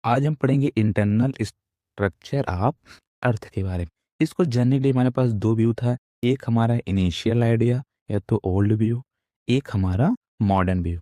आज हम पढ़ेंगे इंटरनल स्ट्रक्चर ऑफ अर्थ के बारे में। इसको जानने के लिए हमारे पास दो व्यू था, एक हमारा इनिशियल आइडिया या तो ओल्ड व्यू, एक हमारा मॉडर्न व्यू।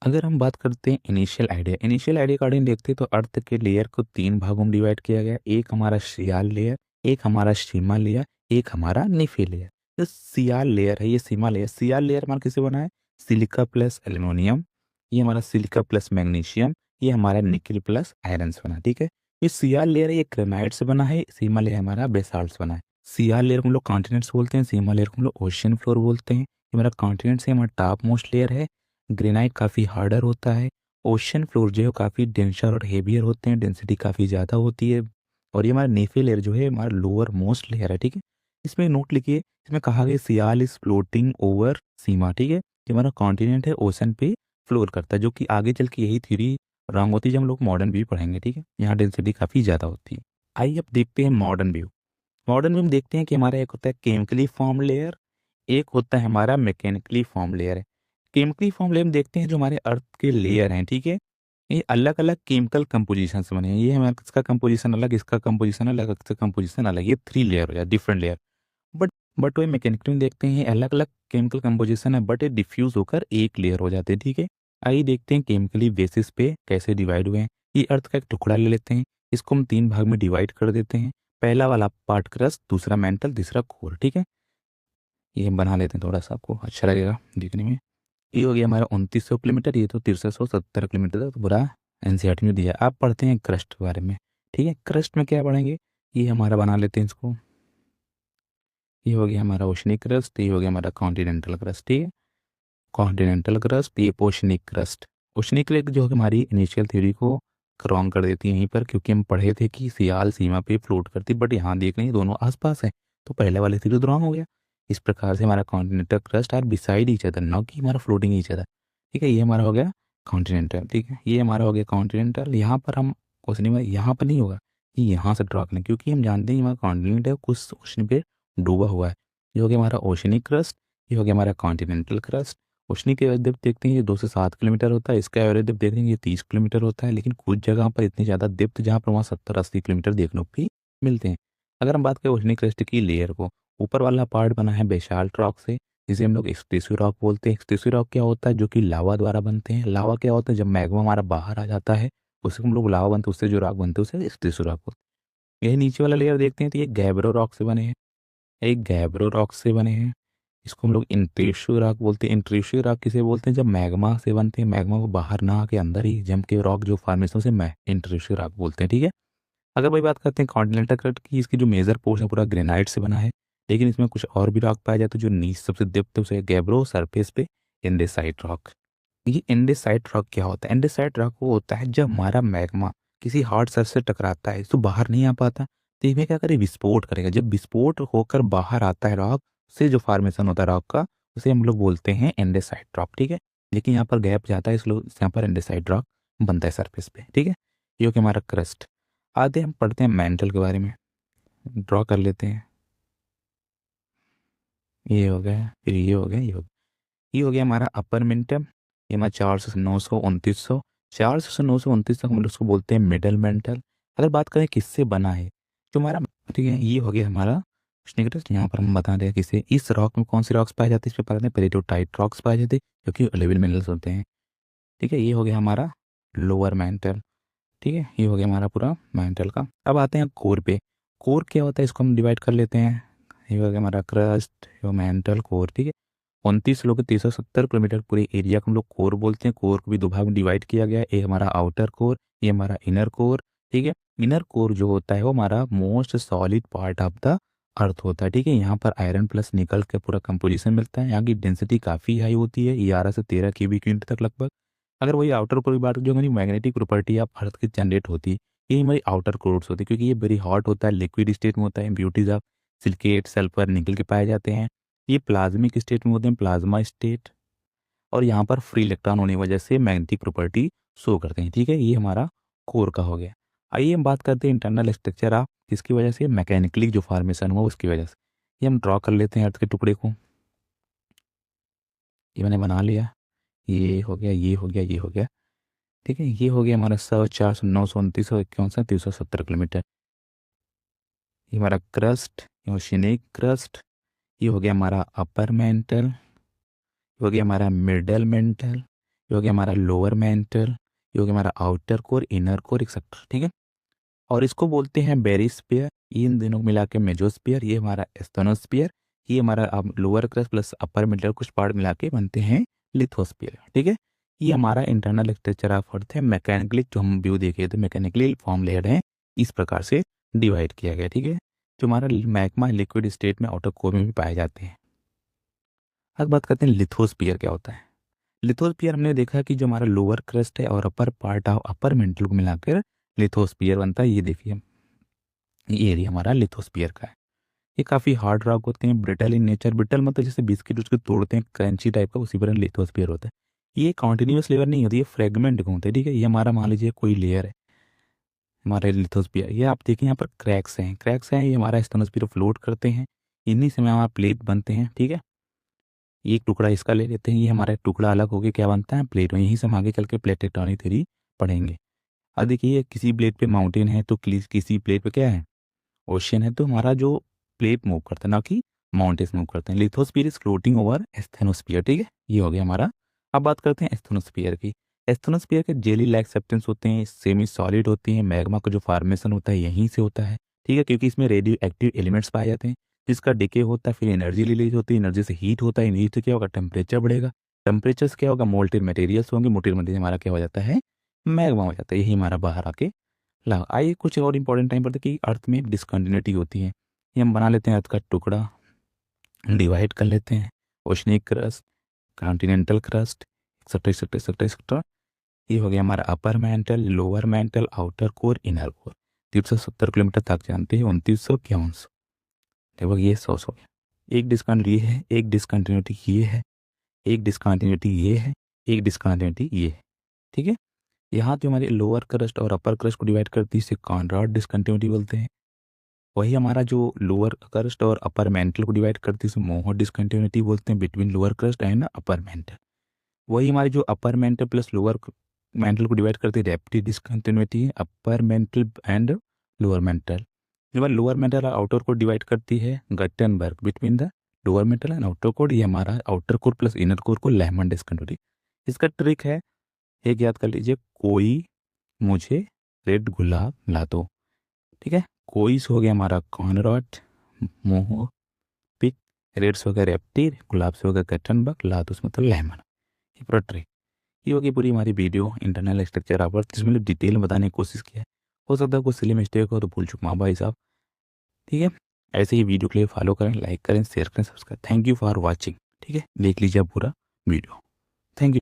अगर हम बात करते हैं इनिशियल आइडिया अकॉर्डिंग देखते हैं तो अर्थ के लेयर को तीन भागों में डिवाइड किया गया। एक हमारा सियाल लेयर, एक हमारा सीमा लेयर, एक हमारा निफी लेयर। जो सियाल लेयर है, ये सीमा लेयर, सियाल लेयर हमारा किससे बना है? सिलिका प्लस एल्यूमिनियम, ये हमारा सिलिका प्लस मैग्नीशियम, ये हमारा निकल प्लस आयरन से बना, ठीक है। ये सियाल लेयर है, ये ग्रेनाइट से बना है, सीमा लेयर हमारा बेसाल्ट से बना है। सियाल लेयर को हम लोग कॉन्टिनेंट्स बोलते हैं, सीमा लेयर को हम लोग ओशियन फ्लोर बोलते हैं। ये हमारा कॉन्टिनेंट्स है, हमारा टॉप मोस्ट लेयर है। ग्रेनाइट काफ़ी हार्डर होता है, ओशन फ्लोर जो है काफ़ी डेंसर और हेवियर होते हैं, डेंसिटी काफ़ी ज़्यादा होती है। और ये हमारा नेफे लेयर जो है हमारा लोअर मोस्ट लेयर है, ठीक है। इसमें नोट लिखिए, इसमें कहा गया सियाल इज फ्लोटिंग ओवर सीमा, ठीक है। ये हमारा कॉन्टिनेंट है, ओशन पे फ्लोर करता है, जो कि आगे चल के यही थ्योरी रॉन्ग होती है जब हम लोग मॉडर्न व्यू पढ़ेंगे, ठीक है। यहाँ डेंसिटी काफ़ी ज़्यादा होती है। आइए अब देखते हैं मॉडर्न व्यू। मॉडर्न व्यू में देखते हैं कि हमारा एक होता है केमिकली फॉर्म लेयर, एक होता है हमारा मैकेनिकली फॉर्म लेयर है। केमिकली फॉर्म लेयर में देखते हैं जो हमारे अर्थ के लेयर हैं, ठीक है। ये अलग अलग केमिकल कंपोजिशन से बने हैं। ये हमारा इसका कंपोजिशन अलग, इसका कंपोजिशन अलग, इसका कंपोजिशन अलग, ये थ्री लेयर हो जाए, डिफरेंट लेयर। बट बट वो मैकेनिकली में देखते हैं अलग अलग केमिकल कंपोजिशन है, बट ये डिफ्यूज होकर एक लेयर हो जाते हैं, ठीक है। आइए देखते हैं केमिकली बेसिस पे कैसे डिवाइड हुए हैं। ये अर्थ का एक टुकड़ा ले लेते हैं, इसको हम तीन भाग में डिवाइड कर देते हैं। पहला वाला पार्ट क्रस्ट, दूसरा मेंटल, तीसरा कोर, ठीक है। ये हम बना लेते हैं, थोड़ा सा आपको अच्छा लगेगा देखने में। ये हो गया हमारा 2900 किलोमीटर, ये तो 6370 किलोमीटर तक तो पूरा एनसीईआरटी में दिया है। आप पढ़ते हैं क्रस्ट के बारे में, ठीक है। क्रस्ट में क्या पढ़ेंगे, ये हमारा बना लेते हैं इसको। ये हो गया हमारा ओशनिक क्रस्ट, ये हो गया हमारा कॉन्टिनेंटल क्रस्ट, ठीक है। कॉन्टिनेंटल क्रस्ट, ये ओशनिक क्रस्ट। ओशनिक क्रस्ट जो है हमारी इनिशियल थ्योरी को रॉन्ग कर देती है यहीं पर, क्योंकि हम पढ़े थे कि सियाल सीमा पे फ्लोट करती, बट यहाँ देख लें दोनों आसपास है, तो पहले वाले थ्योरी तो रॉन्ग हो गया। इस प्रकार से हमारा continental crust are beside each other, ना कि हमारा फ्लोटिंग ईच अदर, ठीक है। ये हमारा हो गया कॉन्टिनेंटल, ठीक है। ये हमारा हो गया कॉन्टिनेंटल। यहाँ पर हम क्वेश्चन में यहाँ पर नहीं होगा, ये यहाँ से ड्रॉ करें, क्योंकि हम जानते हैं हमारा कॉन्टिनेंट है कुछ ओशन पे डूबा हुआ है। ये हो गया हमारा ओशनिक क्रस्ट, ये हो गया हमारा कॉन्टिनेंटल क्रस्ट। ओशनिक के एवरेज डेप्थ देखते हैं ये 2 से 7 किलोमीटर होता है, इसका एवरेज डेप्थ देखेंगे ये 30 किलोमीटर होता है। लेकिन कुछ जगह पर इतनी ज़्यादा डेप्थ जहाँ पर वहाँ 70-80 किलोमीटर देखने को भी मिलते हैं। अगर हम बात करें ओशनिक क्रस्ट की लेयर को, ऊपर वाला पार्ट बना है बेसाल्ट रॉक से, जिसे हम लोग एक्सप्रेसिव रॉक बोलते हैं। एक्सप्रेसिव रॉक क्या होता है? जो कि लावा द्वारा बनते हैं। लावा क्या होता है? जब मैग्मा हमारा बाहर आ जाता है उसे हम लोग लावा बनते हैं, उससे जो रॉक बनते हैं उसे एक्सप्रेसिव रॉक बोलते हैं। यही नीचे वाला लेयर देखते हैं तो ये गैब्रो रॉक से बने हैं, एक गैब्रो रॉक से बने हैं। इसको हम लोग इंट्रूसिव रॉक बोलते हैं। इंट्रूसिव रॉक किसे बोलते हैं? जब मैग्मा से बनते हैं, मैग्मा को बाहर ना आके अंदर ही जम के रॉक जो फॉर्मेशन से मैं इंट्रूसिव रॉक बोलते हैं, ठीक है। अगर भाई बात करते हैं कॉन्टिनेंटल क्रस्ट की, इसकी जो मेजर पोर्शन पूरा ग्रेनाइट से बना है, लेकिन इसमें कुछ और भी रॉक पाया जाता है। जो नीच सबसे डेप्थ है उसे गैब्रो, सरफेस पे एंडेसाइट रॉक। ये एंडेसाइट रॉक क्या होता है? एंडेसाइट रॉक वो होता है जब हमारा मैग्मा किसी हार्ड सरफेस से टकराता है तो बाहर नहीं आ पाता, तो इसमें क्या करे, विस्फोट करेगा। जब विस्फोट होकर बाहर आता है रॉक से, जो फॉर्मेशन होता है रॉक का, उसे हम लोग बोलते हैं एंडेसाइट रॉक, ठीक है। लेकिन यहाँ पर गैप जाता है, इसलिए यहाँ पर एंडेसाइट रॉक बनता है सरफेस पे, ठीक है। ये हो गया हमारा क्रस्ट। आगे हम पढ़ते हैं मेंटल के बारे में, ड्रॉ कर लेते हैं। ये हो गया, फिर ये हो गया, ये हो गया। ये हो गया हमारा अपर मेंटल, ये हमारा 400 से 900 2900, 400 से 929 तक हम लोग उसको बोलते हैं मिडल मेंटल। अगर बात करें किससे बना है, जो हमारा, ठीक है, ये हो गया हमारा स्निग्रस। यहाँ पर हम बता रहे हैं किसे, इस रॉक में कौन सी रॉक्स पाए जाते हैं, इस पर पता नहीं, पेरिडोटाइट रॉक्स पाए जाते हैं, जो कि लेवल मिनरल्स होते हैं, ठीक है। ये हो गया हमारा लोअर मेंटल, ठीक है। ये हो गया हमारा पूरा मेंटल का। अब आते हैं कोर पे। कोर क्या होता है, इसको हम डिवाइड कर लेते हैं। ये हो गया हमारा क्रस्ट, ये मेंटल, कोर, ठीक है। 29 लोग 370 किलोमीटर पूरे एरिया को हम लोग कोर बोलते हैं। कोर को भी दो भाग में डिवाइड किया गया है, एक हमारा आउटर कोर, ये हमारा इनर कोर, ठीक है। इनर कोर जो होता है वो हमारा most solid part of the earth होता है, ठीक है। यहाँ पर आयरन प्लस निकल का पूरा कंपोजिशन मिलता है। यहाँ की डेंसिटी काफ़ी हाई होती है, 11 से 13 क्यूबिक मीटर तक लगभग। अगर वही आउटर कोर की बात करें, जो हमारी मैग्नेटिक प्रॉपर्टी ऑफ अर्थ की जनरेट होती है, ये हमारी आउटर कोर्स होती है, क्योंकि ये वेरी हॉट होता है, लिक्विड स्टेट में होता है, इम्प्योरिटीज ऑफ सिलिकेट, सल्फर, निकल के पाए जाते हैं। ये प्लाज्मिक स्टेट में होते हैं, प्लाज्मा स्टेट, और यहाँ पर फ्री इलेक्ट्रॉन होने की वजह से मैग्नेटिक प्रॉपर्टी शो करते हैं, ठीक है। ये हमारा कोर का हो गया। आइए हम बात करते हैं इंटरनल स्ट्रक्चर ऑफ, किसकी वजह से? मैकेनिकली जो फॉर्मेशन हुआ उसकी वजह से। ये हम ड्रॉ कर लेते हैं अर्थ के टुकड़े को। ये मैंने बना लिया, ये हो गया, ये हो गया, ये हो गया। ठीक है, ये हो गया हमारा 100, 400, 900, 2900, 51, 370 किलोमीटर। ये हमारा क्रस्ट, ओशिनिक क्रस्ट। ये हो गया हमारा अपर मेंटल, ये हो गया हमारा मिडल मेंटल, ये हो गया हमारा लोअर मेंटल, ये हो गया हमारा outer core, inner core, etcetera. ठीक है, और इसको बोलते हैं बेरिस्फीयर। इन दिनों को मिला के मेजोस्फीयर, ये हमारा एस्थेनोस्फीयर, ये हमारा अब lower crust plus upper middle कुछ पार्ट मिला के बनते हैं लिथोस्फीयर। ठीक है, ये हमारा इंटरनल स्ट्रक्चर ऑफ अर्थ है। मैकेनिकली जो हम व्यू देखे थे, मैकेनिकली फॉर्म लेयर है, इस प्रकार से डिवाइड किया गया। ठीक है, जो हमारा मैग्मा लिक्विड स्टेट में आउटर कोर में भी पाए जाते हैं। अब बात करते हैं लिथोस्फीयर क्या होता है। लिथोस्फीयर हमने देखा कि जो हमारा लोअर क्रस्ट है और upper part of upper mantle को मिलाकर लिथोस्फीयर बनता है। ये देखिए, ये एरिया हमारा लिथोस्फीयर का है। ये काफ़ी हार्ड रॉक होते हैं, ब्रिटल इन नेचर। ब्रिटल मतलब जैसे बिस्किट उसको तोड़ते हैं क्रंची टाइप का, उसी पर लिथोस्फीयर होता है। ये कॉन्टिन्यूस लेयर नहीं होती, ये फ्रेगमेंट होते हैं। ठीक है, ये हमारा मान लीजिए कोई लेयर है हमारे लिथोस्फीयर। ये आप देखिए यहाँ पर क्रैक्स हैं, क्रैक्स हैं, ये हमारा स्टेनोस्फीयर फ्लोट करते हैं, इन्हीं से हमारा प्लेट बनते हैं। ठीक है, एक टुकड़ा इसका ले लेते हैं, ये हमारा टुकड़ा अलग होकर क्या बनता है, प्लेट। यहीं से हम आगे चल के प्लेट टेक्टोनिक थ्योरी पढ़ेंगे। अब देखिए, किसी प्लेट पे माउंटेन है तो किसी प्लेट पे क्या है, ओशियन है, तो हमारा जो प्लेट मूव करता है, ना कि माउंटेन्स मूव करते हैं। Lithosphere is floating over asthenosphere. ठीक है, ये हो गया हमारा। अब बात करते हैं एस्थेनोस्फीयर की। एस्थेनोस्फीयर के जेली लाइक सब्सटेंस होते हैं, सेमी सॉलिड होती हैं। मैग्मा का जो फॉर्मेशन होता है यहीं से होता है। ठीक है, क्योंकि इसमें रेडियो एक्टिव एलिमेंट्स पाए जाते हैं, जिसका डिके होता है, फिर एनर्जी रिलीज होती है, एनर्जी से हीट होता है, हीट से क्या होगा, टेम्परेचर बढ़ेगा, टेम्परेचर से क्या होगा, मोल्टेन मटेरियल्स होंगे, मोल्टेन मटेरियल हमारा क्या हो जाता है, मैग्मा हो जाता है। यही हमारा बाहर आके लगा। आइए कुछ और इंपॉर्टेंट टाइम पर देखिए, अर्थ में डिसकंटिन्यूटी होती है। ये हम बना लेते हैं अर्थ का टुकड़ा, डिवाइड कर लेते हैं, oceanic crust, continental crust, etcetera etcetera etcetera etcetera. ये हो गया हमारा upper mantle, lower mental, outer core, inner core. 370 kilometre तक जानते हैं, 2951। लगभग ये 100 हो गया। एक डिसकंटिन्यूटी ये है, एक डिसकंटिन्यूटी ये है, एक डिसकंटिन्यूटी ये है, एक डिसकंटिन्यूटी ये है। ठीक है, यहाँ जो हमारे लोअर क्रस्ट और अपर क्रस्ट को डिवाइड करती है, इसे कॉन्राड डिसकंटिन्यूटी बोलते हैं। वही हमारा जो लोअर क्रस्ट और अपर मेंटल को डिवाइड करती है, इसे मोहर डिसकंटिन्यूटी बोलते हैं, between lower crust and upper mantle. वही हमारी जो upper mantle plus lower mental को डिवाइड करती है, रैप्टिड डिसकंटिन्यूटी है, upper mantle and lower mental. जो हमारा लोअर मेंटल और आउटर कोर डिवाइड करती है, Gutenberg, between the lower mental and outer core. ये हमारा outer core plus inner core को लैमन डिसकंटिन्यूटी। इसका ट्रिक है, एक याद कर लीजिए, कोई मुझे रेड गुलाब ला दो। ठीक है, कोई हो गया हमारा कॉनरॉट, मोहो पिक, रेड से हो गया रेप्टिल, गुलाब से हो गया गटनबर्ग, लातूस मतलब लेमन। ये पूरा ट्रिक, ये होगी पूरी हमारी video internal structure of earth, जिसमें डिटेल में बताने की कोशिश किया है। हो सकता है कुछ सिली मिस्टेक हो तो भूल चुका हूँ भाई साहब। ठीक है, ऐसे ही वीडियो के लिए फॉलो करें, लाइक करें, शेयर करें, subscribe. Thank you for watching. ठीक है, देख लीजिए आप पूरा वीडियो। Thank you.